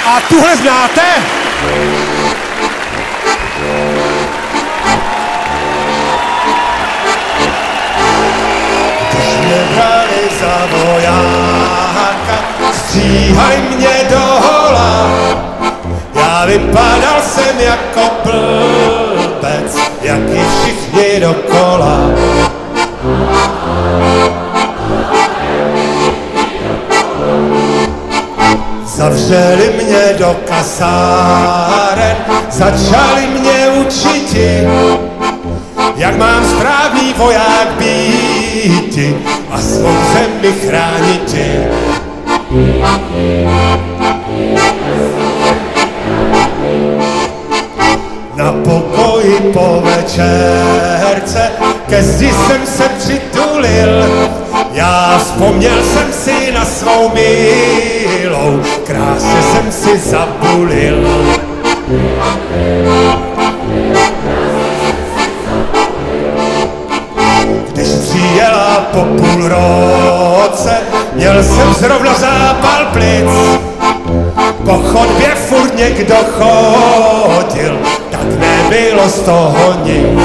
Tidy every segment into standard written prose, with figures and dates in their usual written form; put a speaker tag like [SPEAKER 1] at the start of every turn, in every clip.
[SPEAKER 1] A tuhle znáte?
[SPEAKER 2] Když mě brali za vojáka, stříhaj mě do hola. Já vypadal jsem jako blbec, jak i všichni dokola. Zavřeli mě do kasáren, začali mě učiti, jak mám správný voják býti a svou zemi chrániti. Na pokoji po večerce ke zdi jsem se přitulil. Já vzpomněl jsem si na svou milou, krásně jsem si zapulil. Když přijela po půl roce, měl jsem zrovna zápal plic. Po chodbě furt někdo chodil, tak nebylo z toho nic.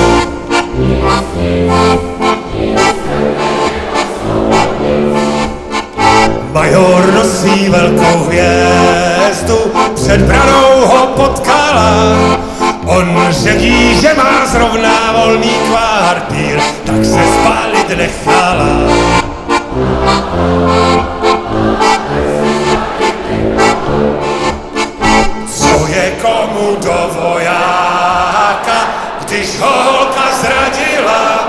[SPEAKER 2] Major nosí velkou hvězdu, před branou ho potkala. On řekl, že má zrovna volný kvartír, tak se spálit nechala. Co je komu do vojáka, když ho holka zradila?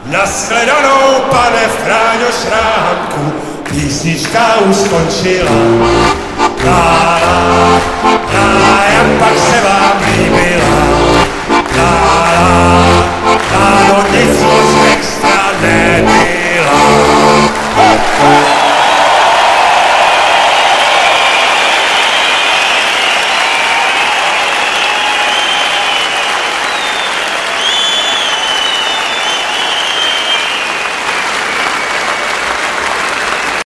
[SPEAKER 2] Nashledanou, pane Fráňo Šrámku, písnička už skončila.